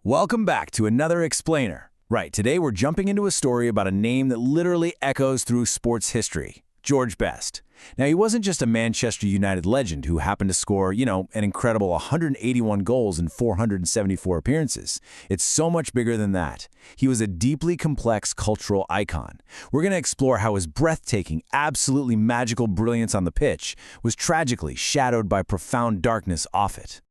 Welcome back to another Explainer. Right, today we're jumping into a story about a name that literally echoes through sports history, George Best. Now, he wasn't just a Manchester United legend who happened to score, an incredible 181 goals in 474 appearances. It's so much bigger than that. He was a deeply complex cultural icon. We're going to explore how his breathtaking, absolutely magical brilliance on the pitch was tragically shadowed by profound darkness off it.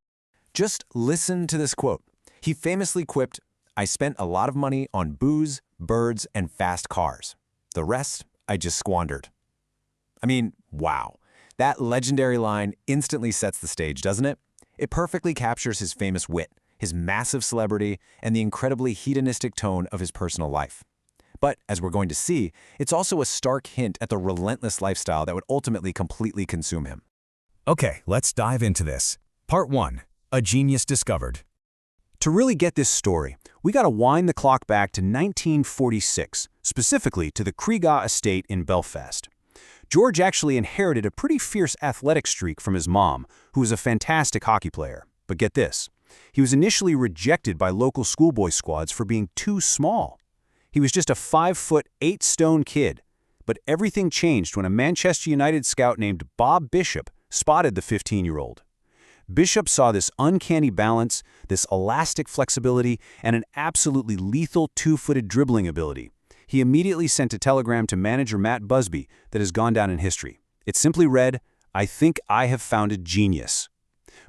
Just listen to this quote. He famously quipped, "I spent a lot of money on booze, birds, and fast cars. The rest, I just squandered." I mean, wow. That legendary line instantly sets the stage, doesn't it? It perfectly captures his famous wit, his massive celebrity, and the incredibly hedonistic tone of his personal life. But, as we're going to see, it's also a stark hint at the relentless lifestyle that would ultimately completely consume him. Okay, let's dive into this. Part 1. A Genius Discovered. To really get this story, we gotta wind the clock back to 1946, specifically to the Creagh estate in Belfast. George actually inherited a pretty fierce athletic streak from his mom, who was a fantastic hockey player. But get this, he was initially rejected by local schoolboy squads for being too small. He was just a 5-foot, 8-stone kid. But everything changed when a Manchester United scout named Bob Bishop spotted the 15-year-old. Bishop saw this uncanny balance, this elastic flexibility, and an absolutely lethal 2-footed dribbling ability. He immediately sent a telegram to manager Matt Busby that has gone down in history. It simply read, "I think I have found a genius."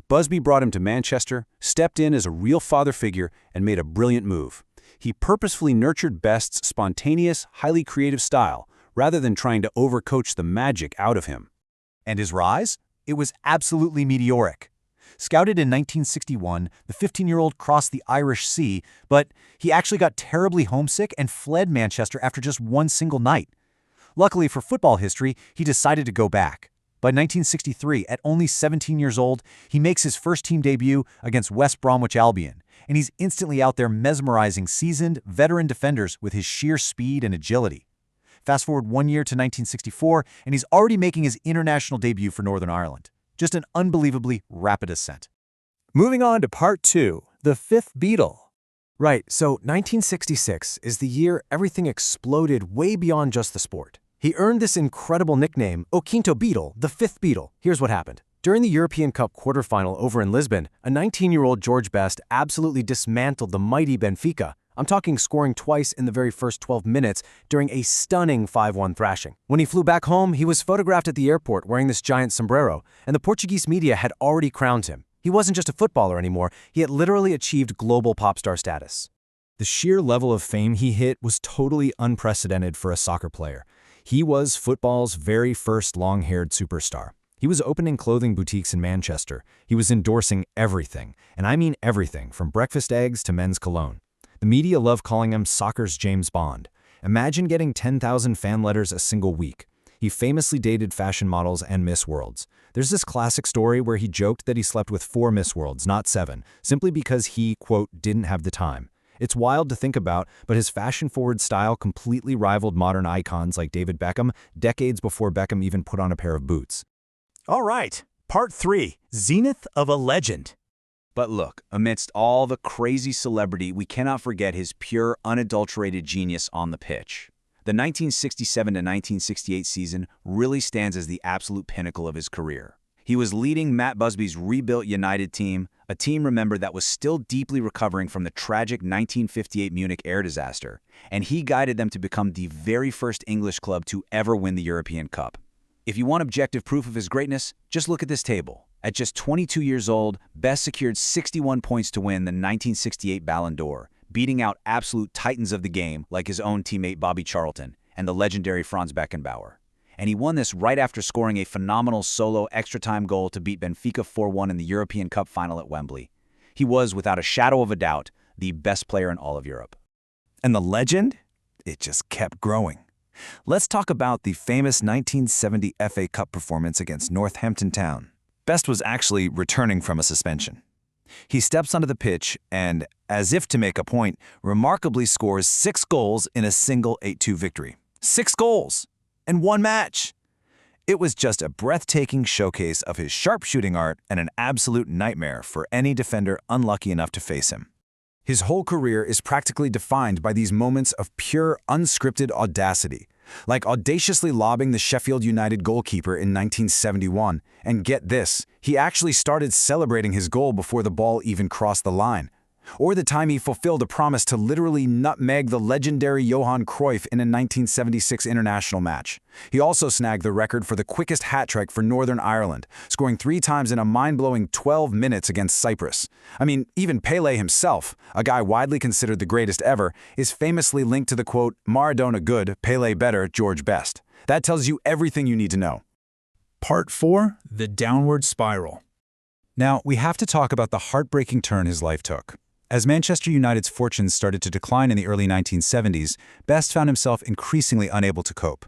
Busby brought him to Manchester, stepped in as a real father figure, and made a brilliant move. He purposefully nurtured Best's spontaneous, highly creative style, rather than trying to overcoach the magic out of him. And his rise? It was absolutely meteoric. Scouted in 1961, the 15-year-old crossed the Irish Sea, but he actually got terribly homesick and fled Manchester after just one single night. Luckily for football history, he decided to go back. By 1963, at only 17 years old, he makes his first team debut against West Bromwich Albion, and he's instantly out there mesmerizing seasoned, veteran defenders with his sheer speed and agility. Fast forward 1 year to 1964, and he's already making his international debut for Northern Ireland. Just an unbelievably rapid ascent. Moving on to Part 2, the fifth Beatle. Right, so 1966 is the year everything exploded way beyond just the sport. He earned this incredible nickname, O Quinto Beatle, the fifth Beatle. Here's what happened. During the European Cup quarterfinal over in Lisbon, a 19-year-old George Best absolutely dismantled the mighty Benfica. I'm talking scoring twice in the very first 12 minutes during a stunning 5-1 thrashing. When he flew back home, he was photographed at the airport wearing this giant sombrero, and the Portuguese media had already crowned him. He wasn't just a footballer anymore, he had literally achieved global pop star status. The sheer level of fame he hit was totally unprecedented for a soccer player. He was football's very first long-haired superstar. He was opening clothing boutiques in Manchester. He was endorsing everything, and I mean everything, from breakfast eggs to men's cologne. The media love calling him soccer's James Bond. Imagine getting 10,000 fan letters a single week. He famously dated fashion models and Miss Worlds. There's this classic story where he joked that he slept with 4 Miss Worlds, not 7, simply because he, quote, didn't have the time. It's wild to think about, but his fashion-forward style completely rivaled modern icons like David Beckham decades before Beckham even put on a pair of boots. All right, Part 3, Zenith of a Legend. But look, amidst all the crazy celebrity, we cannot forget his pure, unadulterated genius on the pitch. The 1967 to 1968 season really stands as the absolute pinnacle of his career. He was leading Matt Busby's rebuilt United team, a team, remember, that was still deeply recovering from the tragic 1958 Munich air disaster, and he guided them to become the very first English club to ever win the European Cup. If you want objective proof of his greatness, just look at this table. At just 22 years old, Best secured 61 points to win the 1968 Ballon d'Or, beating out absolute titans of the game like his own teammate Bobby Charlton and the legendary Franz Beckenbauer. And he won this right after scoring a phenomenal solo extra-time goal to beat Benfica 4-1 in the European Cup final at Wembley. He was, without a shadow of a doubt, the best player in all of Europe. And the legend? It just kept growing. Let's talk about the famous 1970 FA Cup performance against Northampton Town. Best was actually returning from a suspension. He steps onto the pitch and, as if to make a point, remarkably scores 6 goals in a single 8-2 victory. 6 goals! In one match! It was just a breathtaking showcase of his sharpshooting art and an absolute nightmare for any defender unlucky enough to face him. His whole career is practically defined by these moments of pure, unscripted audacity, like audaciously lobbing the Sheffield United goalkeeper in 1971. And get this, he actually started celebrating his goal before the ball even crossed the line. Or the time he fulfilled a promise to literally nutmeg the legendary Johan Cruyff in a 1976 international match. He also snagged the record for the quickest hat-trick for Northern Ireland, scoring 3 times in a mind-blowing 12 minutes against Cyprus. I mean, even Pelé himself, a guy widely considered the greatest ever, is famously linked to the quote, "Maradona good, Pelé better, George best." That tells you everything you need to know. Part 4, the downward spiral. Now, we have to talk about the heartbreaking turn his life took. As Manchester United's fortunes started to decline in the early 1970s, Best found himself increasingly unable to cope.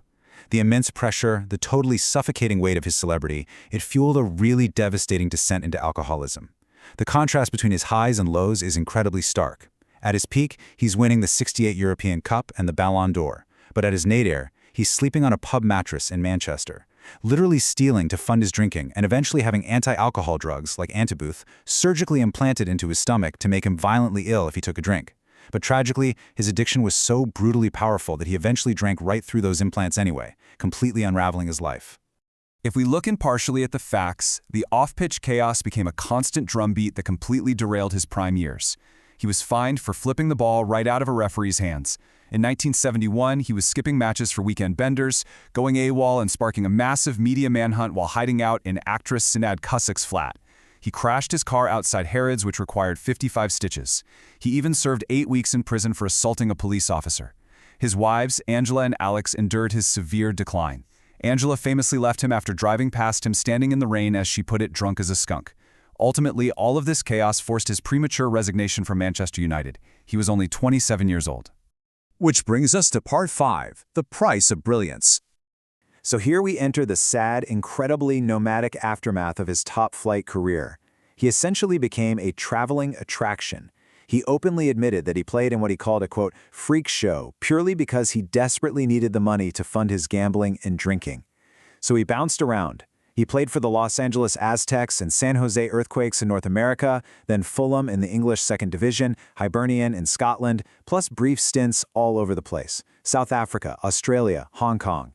The immense pressure, the totally suffocating weight of his celebrity, it fueled a really devastating descent into alcoholism. The contrast between his highs and lows is incredibly stark. At his peak, he's winning the '68 European Cup and the Ballon d'Or, but at his nadir, he's sleeping on a pub mattress in Manchester, literally stealing to fund his drinking and eventually having anti-alcohol drugs, like Antabooth, surgically implanted into his stomach to make him violently ill if he took a drink. But tragically, his addiction was so brutally powerful that he eventually drank right through those implants anyway, completely unraveling his life. If we look impartially at the facts, the off-pitch chaos became a constant drumbeat that completely derailed his prime years. He was fined for flipping the ball right out of a referee's hands. In 1971, he was skipping matches for weekend benders, going AWOL and sparking a massive media manhunt while hiding out in actress Sinead Cussick's flat. He crashed his car outside Harrods, which required 55 stitches. He even served 8 weeks in prison for assaulting a police officer. His wives, Angela and Alex, endured his severe decline. Angela famously left him after driving past him standing in the rain, as she put it, drunk as a skunk. Ultimately, all of this chaos forced his premature resignation from Manchester United. He was only 27 years old. Which brings us to Part 5, the Price of Brilliance. So here we enter the sad, incredibly nomadic aftermath of his top-flight career. He essentially became a traveling attraction. He openly admitted that he played in what he called a, quote, freak show, purely because he desperately needed the money to fund his gambling and drinking. So he bounced around. He played for the Los Angeles Aztecs and San Jose Earthquakes in North America, then Fulham in the English Second Division, Hibernian in Scotland, plus brief stints all over the place: South Africa, Australia, Hong Kong.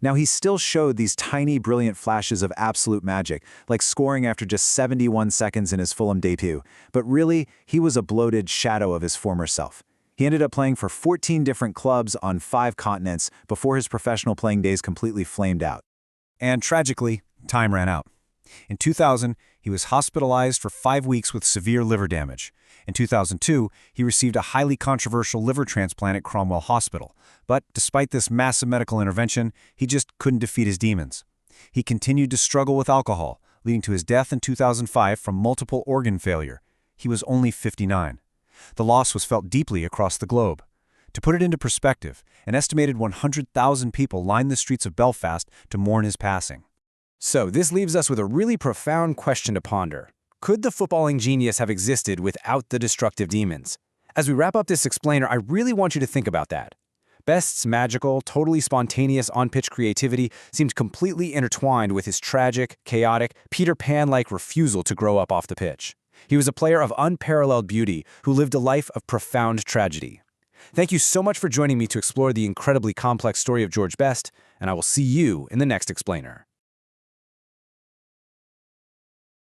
Now, he still showed these tiny, brilliant flashes of absolute magic, like scoring after just 71 seconds in his Fulham debut, but really, he was a bloated shadow of his former self. He ended up playing for 14 different clubs on 5 continents before his professional playing days completely flamed out. And tragically, time ran out. In 2000, he was hospitalized for 5 weeks with severe liver damage. In 2002, he received a highly controversial liver transplant at Cromwell Hospital. But despite this massive medical intervention, he just couldn't defeat his demons. He continued to struggle with alcohol, leading to his death in 2005 from multiple organ failure. He was only 59. The loss was felt deeply across the globe. To put it into perspective, an estimated 100,000 people lined the streets of Belfast to mourn his passing. So this leaves us with a really profound question to ponder. Could the footballing genius have existed without the destructive demons? As we wrap up this explainer, I really want you to think about that. Best's magical, totally spontaneous on-pitch creativity seemed completely intertwined with his tragic, chaotic, Peter Pan-like refusal to grow up off the pitch. He was a player of unparalleled beauty who lived a life of profound tragedy. Thank you so much for joining me to explore the incredibly complex story of George Best, and I will see you in the next explainer.